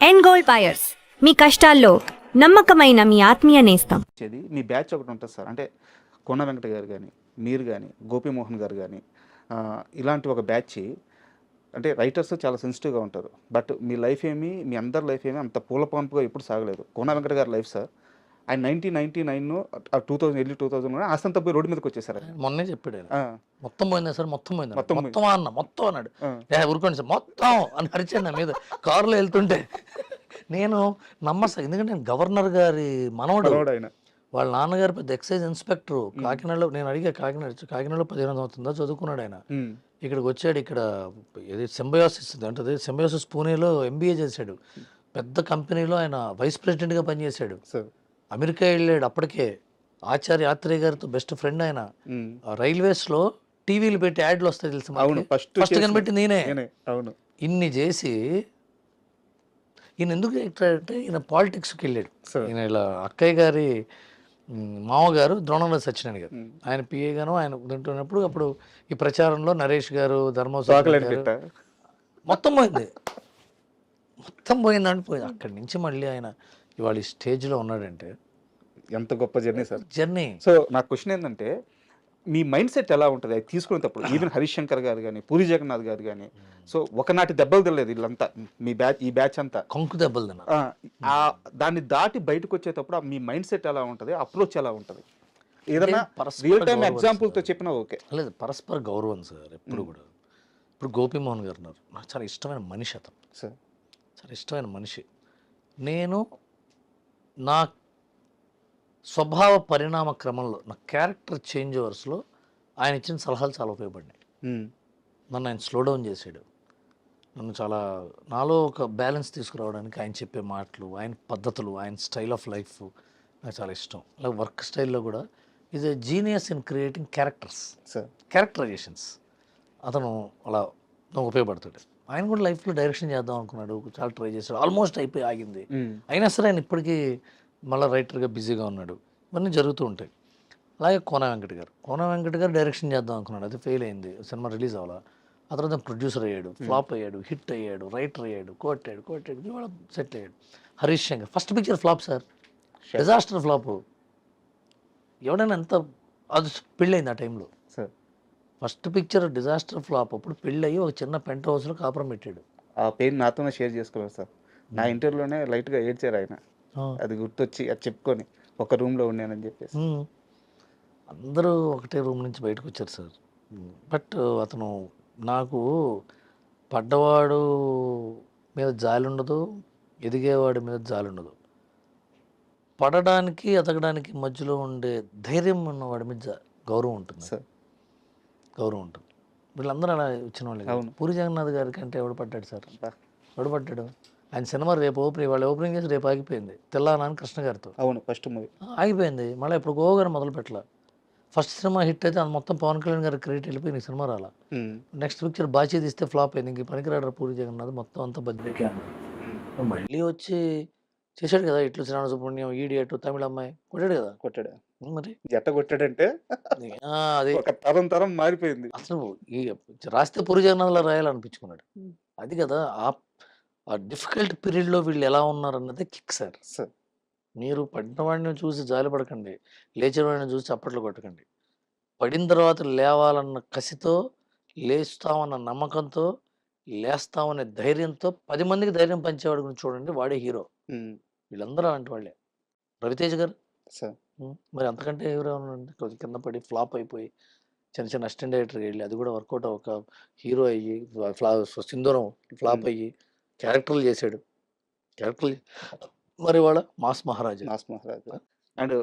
End gold buyers మీ కష్టాల్లో నమ్మకమైన మీ ఆత్మీయ నేస్తం. మీ బ్యాచ్ ఒకటి ఉంటుంది సార్, అంటే కొండ వెంకట గారు కానీ, మీరు కానీ, గోపీమోహన్ గారు కానీ, ఇలాంటి ఒక బ్యాచ్. అంటే రైటర్స్ చాలా సెన్సిటివ్గా ఉంటారు. బట్ మీ లైఫ్ ఏమి, మీ అందరి లైఫ్ ఏమి అంత పూల పంపుగా ఎప్పుడు సాగలేదు. కొండ వెంకట గారి లైఫ్ సార్, ఆయన 1999 ఎర్లీ 2000 ఆస్తంతా పోయి రోడ్డు మీదకి వచ్చేసారు. మొన్నే చెప్పాడు ఆయన. మొత్తం పోయిందా సార్, మొత్తం పోయింది, మొత్తం మొత్తం అన్న మొత్తం అన్నాడు. ఊరుకోండి సార్ మొత్తం అని అరిచాను నా మీద కారులో వెళ్తుంటే. నేను నమ్మసా, ఎందుకంటే నేను గవర్నర్ గారి మనవడు. ఆయన వాళ్ళ నాన్నగారు పెద్ద ఎక్సైజ్ ఇన్స్పెక్టర్ కాకినాడలో. నేను అడిగా, కాకినాడలో 15 సంవత్సరం చదువుకున్నాడు ఆయన. ఇక్కడికి వచ్చాడు. ఇక్కడ ఇది సింబయోసిస్ అంటే సింబయోసిస్ పూణేలో MBA చేశాడు. పెద్ద కంపెనీలో ఆయన వైస్ ప్రెసిడెంట్గా పనిచేశాడు. అమెరికా వెళ్ళాడు. అప్పటికే ఆచార్య ఆత్రేయ గారితో బెస్ట్ ఫ్రెండ్ ఆయన. రైల్వేస్లో టీవీలు పెట్టి యాడ్లు వస్తాయి తెలుసు, ఫస్ట్ కనిపెట్టి నేనే. అవును, ఇన్ని చేసి ఈయన ఎందుకు అంటే ఈయన పాలిటిక్స్కి వెళ్ళాడు. ఈయన ఇలా అక్కయ్య గారి మామగారు ద్రోణంరాజు సత్యనారాయణ గారు, ఆయన PA గాను ఆయన తింటున్నప్పుడు అప్పుడు ఈ ప్రచారంలో నరేష్ గారు, ధర్మవరం మొత్తం పోయింది, మొత్తం పోయిందంటే పోయింది. అక్కడి నుంచి మళ్ళీ ఆయన ఇవాళ ఈ స్టేజ్లో ఉన్నాడంటే ఎంత గొప్ప జర్నీ సార్, జర్నీ. సో నా క్వశ్చన్ ఏంటంటే, మీ మైండ్ సెట్ ఎలా ఉంటుంది అది తీసుకునేటప్పుడు? ఈవెన్ హరీష్ శంకర్ గారు కానీ, పూరి జగన్నాథ్ గారు కానీ, సో ఒకనాటి దెబ్బలు తెలియదు వీళ్ళంతా, మీ బ్యాచ్, ఈ బ్యాచ్ అంతా కొంకు దెబ్బలు తిన్నారు. దాన్ని దాటి బయటకు వచ్చేటప్పుడు మీ మైండ్ సెట్ ఎలా ఉంటుంది, అప్రోచ్ ఎలా ఉంటుంది? ఏదైనా రియల్ టైమ్ ఎగ్జాంపుల్తో చెప్పినా ఓకే. లేదు, పరస్పర గౌరవం సార్ ఎప్పుడు కూడా. ఇప్పుడు గోపీమోహన్ గారు ఉన్నారు, నాకు చాలా ఇష్టమైన మనిషి అతను సార్, చాలా ఇష్టమైన మనిషి. నేను నా స్వభావ పరిణామ క్రమంలో, నా క్యారెక్టర్ చేంజ్ ఓవర్స్లో ఆయన ఇచ్చిన సలహాలు చాలా ఉపయోగపడినాయి. నన్ను ఆయన స్లో డౌన్ చేశాడు. నన్ను చాలా, నాలో ఒక బ్యాలెన్స్ తీసుకురావడానికి ఆయన చెప్పే మాటలు, ఆయన పద్ధతులు, ఆయన స్టైల్ ఆఫ్ లైఫ్ నాకు చాలా ఇష్టం. అలాగే వర్క్ స్టైల్లో కూడా is a genius in creating characterisations. అతను అలా నాకు ఉపయోగపడతాడు. ఆయన కూడా లైఫ్లో డైరెక్షన్ చేద్దాం అనుకున్నాడు, చాలా ట్రై చేశాడు, ఆల్మోస్ట్ అయిపోయి ఆగింది. అయినా సరే ఆయన ఇప్పటికీ మళ్ళీ రైటర్గా బిజీగా ఉన్నాడు. ఇవన్నీ జరుగుతూ ఉంటాయి. అలాగే కోన వెంకట గారు డైరెక్షన్ చేద్దాం అనుకున్నాడు, అది ఫెయిల్ అయింది, సినిమా రిలీజ్ అవ్వాలా. ఆ తర్వాత ప్రొడ్యూసర్ అయ్యాడు, ఫ్లాప్ అయ్యాడు, హిట్ అయ్యాడు, రైటర్ అయ్యాడు, కోటాడు ఇవాళ సెటిల్ అయ్యాడు. Harish Shankar first picture flop sir, disaster flop. ఎవడైనా ఎంత, అది పెళ్ళయింది ఆ టైంలో. First picture disaster flop. అప్పుడు పెళ్ళి ఒక చిన్న పెంట్ హౌస్లో కాపురం పెట్టాడు. ఆ పెయిన్ నాతోనే షేర్ చేసుకోలేదు సార్. నా ఇంటర్వ్యూలోనే లైట్గా ఏడ్చారు ఆయన, అది గుర్తొచ్చి అది చెప్పుకొని ఒక రూమ్లో ఉన్నానని చెప్పేసి. అందరూ ఒకటే రూమ్ నుంచి బయటకు వచ్చారు సార్. బట్ అతను నాకు పడ్డవాడు మీద జాలి ఉండదు, ఎదిగేవాడి మీద జాలి ఉండదు. పడడానికి ఎదగడానికి మధ్యలో ఉండే ధైర్యం ఉన్నవాడి మీద గౌరవం ఉంటుంది సార్, గౌరవం ఉంటుంది. వీళ్ళందరూ అలా వచ్చిన వాళ్ళు. పూరి జగన్నాథ్ గారికి అంటే ఎవడు పడ్డాడు సార్, ఎవడు పడ్డాడు? ఆయన సినిమా రేపు వాళ్ళు ఓపెనింగ్ చేసి రేపు ఆగిపోయింది, తెల్లానాని కృష్ణ గారితో. అవును, ఫస్ట్ మూవీ ఆగిపోయింది. మళ్ళీ ఇప్పుడు గోగారు మొదలు పెట్టాల. ఫస్ట్ సినిమా హిట్ అయితే అది మొత్తం పవన్ కళ్యాణ్ గారి క్రెడిట్ వెళ్ళిపోయి నీకు సినిమా రాలా. నెక్స్ట్ పిక్చర్ బాచీ తీస్తే ఫ్లాప్ అయింది, ఇంక పనికిరాడు పూరి జగన్నాథ్, మొత్తం అంతా బడ్జెట్. మళ్ళీ వచ్చి చేశాడు కదా ఇట్లు శ్రావణ సుబ్రహ్మణ్యం, ఈడియట్, తమిళ అమ్మాయి కొట్టాడు. మరి ఎట్ట కొట్టాడంటే అది ఒక తరం మారిపోయింది. అసలు రాస్తే పూరి జగన్నాథ్లో రాయాలనిపించుకున్నాడు. అది కదా ఆ డిఫికల్ట్ పీరియడ్లో వీళ్ళు ఎలా ఉన్నారు అన్నది కిక్ సార్. మీరు పడినవాడిని చూసి జాలి పడకండి, లేచినవాడిని చూసి చప్పట్లు కొట్టకండి. పడిన తర్వాత లేవాలన్న కసితో, లేస్తామన్న నమ్మకంతో, లేస్తామనే ధైర్యంతో 10 మందికి ధైర్యం పంచేవాడి గురించి చూడండి, వాడే హీరో. వీళ్ళందరూ అలాంటి వాళ్ళే. రవితేజ్ గారు మరి అంతకంటే ఎవరేమన్నా కొంచెం కింద పడి ఫ్లాప్ అయిపోయి చిన్న అసిస్టెంట్ డైరెక్టర్కి వెళ్ళి అది కూడా వర్కౌట్ ఒక హీరో అయ్యి, సింధూరం ఫ్లాప్ అయ్యి క్యారెక్టర్లు చేశాడు. మరి వాళ్ళ mass Maharaja. And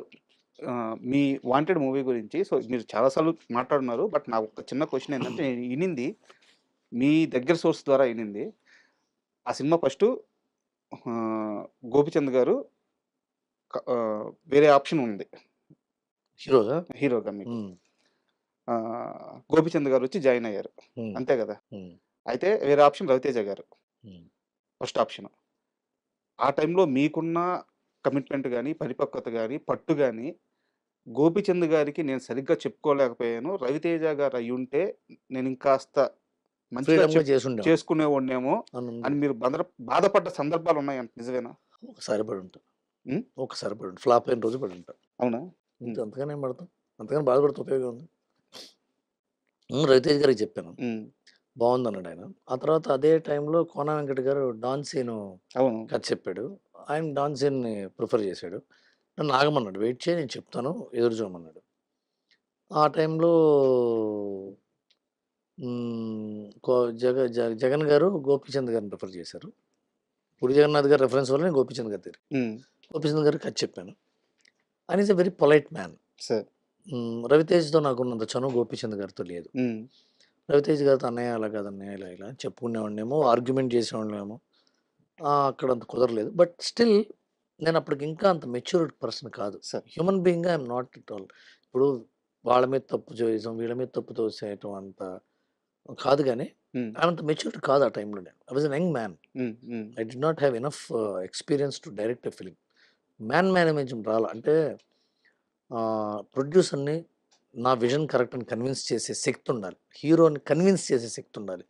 me wanted movie గురించి సో మీరు చాలాసార్లు మాట్లాడున్నారు. బట్ నా ఒక చిన్న క్వశ్చన్ ఏంటంటే, నేను వినింది మీ దగ్గర సోర్స్ ద్వారా వినింది, ఆ సినిమా ఫస్ట్ గోపిచంద్ గారు వేరే ఆప్షన్ ఉంది హీరోగా మీకు, గోపిచంద్ గారు వచ్చి జాయిన్ అయ్యారు, అంతే కదా? అయితే వేరే ఆప్షన్ రవితేజ గారు ఫస్ట్ ఆప్షన్. ఆ టైంలో మీకున్న కమిట్మెంట్ కానీ, పరిపక్వత కానీ, పట్టు కానీ గోపిచంద్ గారికి నేను సరిగ్గా చెప్పుకోలేకపోయాను, రవితేజ గారు అయి ఉంటే నేను ఇంకాస్త మంచిగా ఫ్రీడమ్గా చేసి ఉండేవాడు చేసుకునేవాడినేమో అని ఉంది. అని మీరు బాధపడ్డ సందర్భాలు ఉన్నాయంట, నిజమేనా? ఒకసారి పడి ఉంటా, ఉమ్, ఒకసారి పడి ఉంటా, ఫ్లాప్ అయిన రోజు పడి ఉంటా. అవునా? ఇంత అంతగానే ఏం పడతాం, అంతగానే బాధపడితే ఉపయోగం ఉంది. రవితేజ్ గారికి చెప్పాను, ఉమ్, బాగుందన్నాడు ఆయన. ఆ తర్వాత అదే టైంలో కోన వెంకట గారు డాన్ సీను అవును. కథ చెప్పాడు. ఆయన డాన్ సీన్ని ప్రిఫర్ చేశాడు. నన్ను ఆగమన్నాడు, వెయిట్ చేయి నేను చెప్తాను ఎదురు చూడమన్నాడు. ఆ టైంలో జగన్ గారు గోపీచంద్ గారిని ప్రిఫర్ చేశారు. పూరి జగన్నాథ్ గారి రెఫరెన్స్ వల్ల నేను గోపీచంద్ గారి దగ్గర ఉమ్, గోపీచంద్ గారికి కథ చెప్పాను. ఆయన is a very polite man. Sir. రవితేజ్తో నాకున్నంత చనువు గోపీచంద్ గారితో లేదు. ఉమ్, రవితేజ్ గారితో అన్నయ్య అలా కాదు, అన్నయ్య ఇలా ఇలా అని చెప్పుకునేవాడినేమో, ఆర్గ్యుమెంట్ చేసేవాళ్ళేమో. అక్కడ అంత కుదరలేదు. బట్ స్టిల్ నేను అప్పటికి ఇంకా అంత మెచ్యూర్డ్ పర్సన్ కాదు. సార్. హ్యూమన్ బీయింగ్గా ఐఎమ్ నాట్ ఎట్ ఆల్. ఇప్పుడు వాళ్ళ మీద తప్పు చేయడం, వీళ్ళ మీద తప్పు తోసేయటం అంత కాదు, కానీ ఉమ్, అంత మెచ్యూర్డ్ కాదు ఆ టైంలో. నేను I was an young man. Um, um, I did not have enough experience to direct a film. Management రాలా అంటే ప్రొడ్యూసర్ని నా విజన్ కరెక్ట్ అని కన్విన్స్ చేసే శక్తి ఉండాలి, హీరోని కన్విన్స్ చేసే శక్తి ఉండాలి,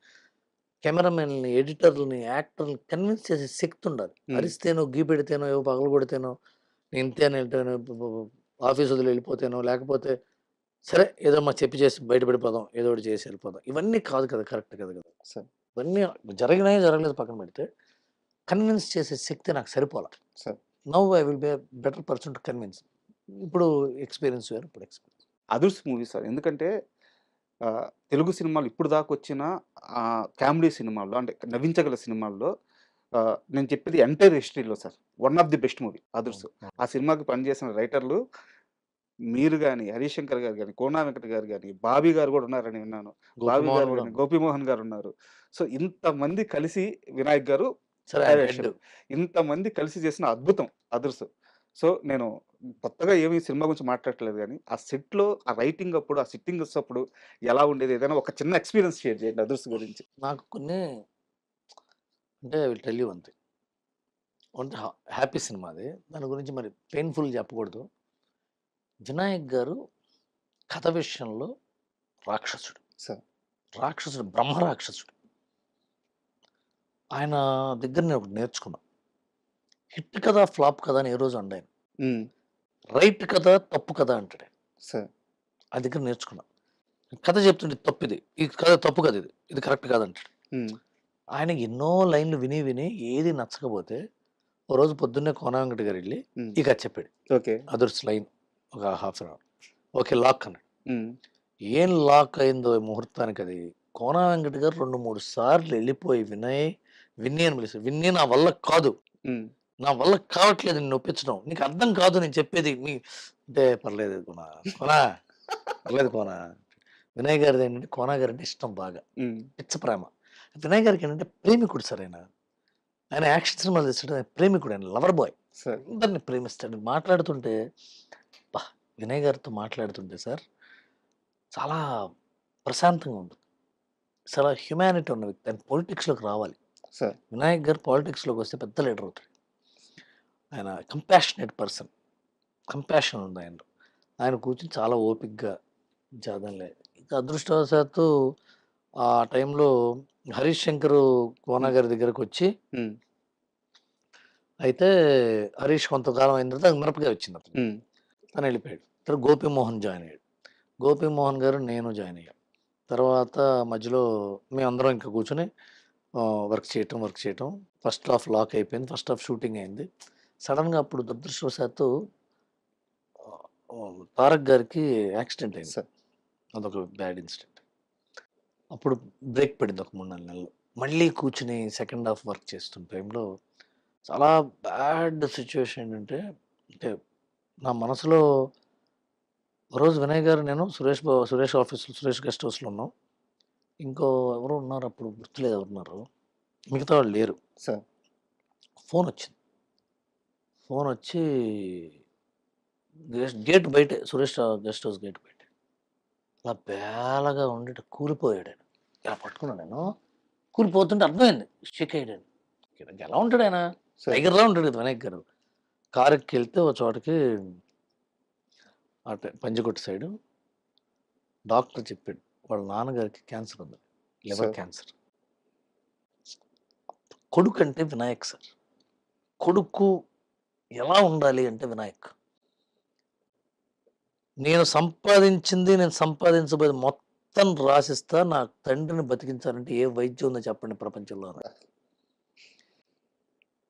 కెమెరామెన్ని, ఎడిటర్లని, యాక్టర్ని కన్విన్స్ చేసే శక్తి ఉండాలి. అరిస్తేనో, గీ పెడితేనో, ఏవో పగలు కొడితేనో, నేను ఇంతేనో ఇంతేనో ఆఫీస్ వదిలి వెళ్ళిపోతేనో, లేకపోతే సరే ఏదో మా చెప్పి చేసి బయటపడిపోదాం, ఏదో ఒకటి చేసి వెళ్ళిపోదాం, ఇవన్నీ కాదు కదా, కరెక్ట్ కదా కదా. సార్. ఇవన్నీ జరిగినాయో జరగలేదు పక్కన పెడితే, కన్విన్స్ చేసే శక్తి నాకు సరిపోలా. Sir. Now I will be better person to convince. ఇప్పుడు ఎక్స్పీరియన్స్ వేరు, ఇప్పుడు ఎక్స్పీరియన్స్. అదుర్స్ మూవీ సార్. ఎందుకంటే తెలుగు సినిమాలు ఇప్పుడు దాకా వచ్చిన కామెడీ సినిమాల్లో, అంటే నవ్వించగల సినిమాల్లో, నేను చెప్పేది ఎంటైర్ హిస్టరీలో sir one of the best movie Adurs. ఆ సినిమాకి పనిచేసిన రైటర్లు మీరు కానీ, హరీష్ శంకర్ గారు కానీ, కోనా వెంకట గారు కానీ, బాబీ గారు కూడా ఉన్నారని విన్నాను. బాబీ గోపిమోహన్ గారు కూడా కానీ, గోపిమోహన్ గారు ఉన్నారు. సో ఇంతమంది కలిసి వినాయక్ గారు సరే ఆయన డైరెక్షన్, head. ఇంతమంది కలిసి చేసిన అద్భుతం అదుర్స్. సో నేను కొత్తగా ఏమి సినిమా గురించి మాట్లాడట్లేదు, కానీ ఆ సెట్లో ఆ రైటింగ్ అప్పుడు, ఆ సిట్టింగ్ అప్పుడు ఎలా ఉండేది, ఏదైనా ఒక చిన్న ఎక్స్పీరియన్స్ షేర్ చేయండి అదుర్స్ గురించి. నాకు కొన్ని అంటే I will tell you one thing. అంటే హ్యాపీ సినిమా అది, దాని గురించి మరి పెయిన్ఫుల్ చెప్పకూడదు. వినాయక్ గారు కథ విషయంలో రాక్షసుడు, సార్. రాక్షసుడు, బ్రహ్మ రాక్షసుడు. ఆయన దగ్గర నేను ఒకటి నేర్చుకున్నా. హిట్ కదా ఫ్లాప్ కదా అని ఏ రోజు అండాయన. ఉమ్, రైట్ కదా తప్పు కదా అంటాడు ఆయన. సార్. ఆ దగ్గర నేర్చుకున్నా. కథ చెప్తుంటే తప్పు ఇది, ఇది కథ తప్పు కదా, ఇది ఇది కరెక్ట్ కాదంటాడు. ఉమ్, ఆయన ఎన్నో లైన్లు విని విని ఏది నచ్చకపోతే ఓ రోజు పొద్దున్నే కోన వెంకట గారు వెళ్ళి ఉమ్, ఈ కథ చెప్పాడు. ఓకే. అదర్స్ లైన్ ఒక half an hour, okay lock అన్నాడు. ఉమ్, ఏం లాక్ అయిందో ఈ ముహూర్తానికి, అది కోన వెంకట గారు 2-3 సార్లు వెళ్ళిపోయి విన్నీ అని పిలిచారు. విన్నీ నా వల్ల కాదు, ఉమ్, నా వల్ల కావట్లేదు నిన్ను ఒప్పించడం, నీకు అర్థం కాదు నేను చెప్పేది అంటే పర్లేదు కోనా పర్లేదు కోనా. వినయ్ గారిది ఏంటంటే, కోన గారు అంటే ఇష్టం బాగా, ఉమ్, పిచ్చ ప్రేమ. వినయ్ గారికి ఏంటంటే ప్రేమికుడు సార్. ఆయన యాక్షన్ సినిమాలు చేస్తాడు, ఆయన ప్రేమికుడు, ఆయన లవర్ బాయ్, సార్. అందరిని ప్రేమిస్తాడు. మాట్లాడుతుంటే వినయ్ గారితో మాట్లాడుతుంటే సార్ చాలా ప్రశాంతంగా ఉంటుంది, చాలా హ్యుమానిటీ ఉన్న వ్యక్తి. ఆయన పొలిటిక్స్లోకి రావాలి. సార్. వినాయక్ గారు పాలిటిక్స్లోకి వస్తే పెద్ద లీడర్ అవుతాడు. ఆయన కంపాషనేట్ పర్సన్, కంపాషన్ ఉంది ఆయనలో. ఆయన కూర్చొని చాలా ఓపిక్గా చదవలే. ఇంకా అదృష్టవశాత్తు ఆ టైంలో హరీష్ శంకర్ కోన గారి దగ్గరకు వచ్చి, ఉమ్, అయితే హరీష్ కొంతకాలం అయిన తర్వాత మిరపకాయ వచ్చింది అతను, ఉమ్, తను వెళ్ళిపోయాడు. తర్వాత గోపిమోహన్ జాయిన్ అయ్యాడు. గోపిమోహన్ గారు, నేను జాయిన్ అయ్యాం. తర్వాత మధ్యలో మేమందరం ఇంకా కూర్చొని వర్క్ చేయటం. ఫస్ట్ హాఫ్ లాక్ అయిపోయింది, ఫస్ట్ హాఫ్ షూటింగ్ అయింది. సడన్గా అప్పుడు దురదృష్టవశాత్తు తారక్ గారికి యాక్సిడెంట్ అయింది సార్. అదొక బ్యాడ్ ఇన్సిడెంట్. అప్పుడు బ్రేక్ పడింది ఒక 3-4 నెలలు. మళ్ళీ కూర్చుని సెకండ్ హాఫ్ వర్క్ చేస్తున్న టైంలో చాలా బ్యాడ్ సిచ్యువేషన్ ఏంటంటే, అంటే నా మనసులో రోజు వినయ్ గారు, నేను సురేష్ ఆఫీస్లో, సురేష్ గెస్ట్ హౌస్లో ఉన్నాం. ఇంకో ఎవరో ఉన్నారు, అప్పుడు గుర్తులేదు ఎవరున్నారు, మిగతా వాళ్ళు లేరు. సార్. ఫోన్ వచ్చింది. ఫోన్ వచ్చి గేట్ బయటే, సురేష్ గెస్ట్ హౌస్ గేట్ బయట అలా బేలగా ఉండి కూలిపోయాడు ఆయన. ఇలా పట్టుకున్నాను నేను, కూలిపోతుంటే అర్థమైంది షేక్ అయ్యాడు. ఎలా ఉంటాడు ఆయన, సార్. టైగర్లా ఉంటాడు కదా వినాయక్ గారు. కారుకి వెళ్తే ఒక చోటకి అటు పంజగుట్ట సైడు డాక్టర్ చెప్పాడు వాళ్ళ నాన్నగారికి క్యాన్సర్ ఉంది, లివర్ సార్. క్యాన్సర్. కొడుకు అంటే వినాయక్ సార్. కొడుకు ఎలా ఉండాలి అంటే వినాయక్. నేను సంపాదించబోయేది మొత్తం రాసిస్తా. నా తండ్రిని బతికించాలంటే ఏ వైద్యం ఉందో చెప్పండి ప్రపంచంలో.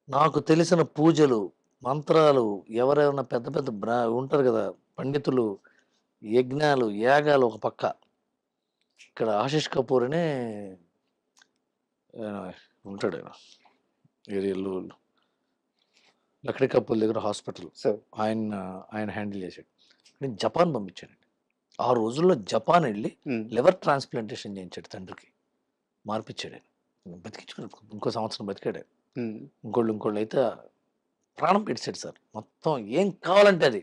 నాకు తెలిసిన పూజలు, మంత్రాలు, ఎవరైనా పెద్ద పెద్ద ఉంటారు కదా పండితులు, యజ్ఞాలు, యాగాలు ఒక పక్క. ఇక్కడ ఆశీష్ కపూర్ అనే ఆయన ఉంటాడు. ఏరియాలో లక్డీ కపూర్ దగ్గర హాస్పిటల్ సార్ ఆయన హ్యాండిల్ చేశాడు. నేను జపాన్ పంపించానండి. ఆ రోజుల్లో జపాన్ వెళ్ళి లివర్ ట్రాన్స్ప్లాంటేషన్ చేయించాడు తండ్రికి. మార్పిచ్చాడు ఆయన. బతికించుకున్నాడు. ఇంకో సంవత్సరం బతికాడు ఆయన. ఇంకోళ్ళు అయితే ప్రాణం పెట్టాడు సార్. మొత్తం ఏం కావాలంటే అది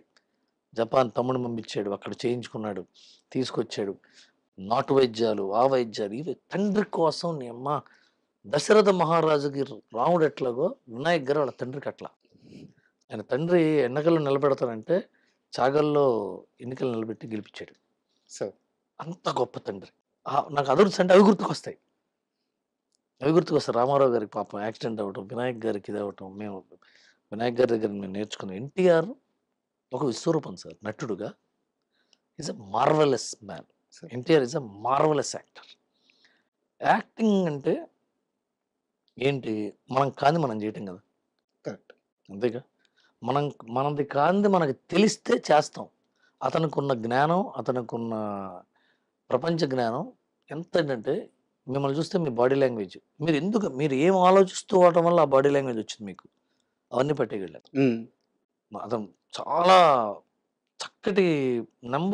జపాన్ తమ్ముడు పంపించాడు. అక్కడ చేయించుకున్నాడు, తీసుకొచ్చాడు. నాటు వైద్యాలు, ఆ వైద్యాలు, ఇవి తండ్రి కోసం. నీ అమ్మ దశరథ మహారాజుకి రాముడు ఎట్లాగో వినాయక్ గారు వాళ్ళ తండ్రికి అట్లా. ఆయన తండ్రి ఎన్నికల్లో నిలబెడతానంటే చాగల్లో ఎన్నికలు నిలబెట్టి గెలిపించాడు సార్. అంత గొప్ప తండ్రి. నాకు అదుర్స్ అంటే అవి గుర్తుకొస్తాయి. రామారావు గారికి పాపం యాక్సిడెంట్ అవ్వటం, వినాయక్ గారికి ఇది అవ్వటం. మేము వినాయక్ గారి దగ్గర మేము నేర్చుకున్నాం. ఎన్టీఆర్ ఒక విశ్వరూపం సార్ నటుడుగా. Is a marvellous man. NTR is a marvellous actor. Acting అంటే ఏంటి? మనం కాంది మనం చేయటం కదా. కరెక్ట్. అంతేగా. మనది కాంది మనకి తెలిస్తే చేస్తాం. అతనికున్న జ్ఞానం, అతనికున్న ప్రపంచ జ్ఞానం ఎంత ఏంటంటే, మిమ్మల్ని చూస్తే మీ బాడీ లాంగ్వేజ్, మీరు ఏం ఆలోచిస్తూ అవటం వల్ల ఆ బాడీ లాంగ్వేజ్ వచ్చింది మీకు, అవన్నీ పట్టేయగలరు. అతను చాలా చక్కటి నెంబర్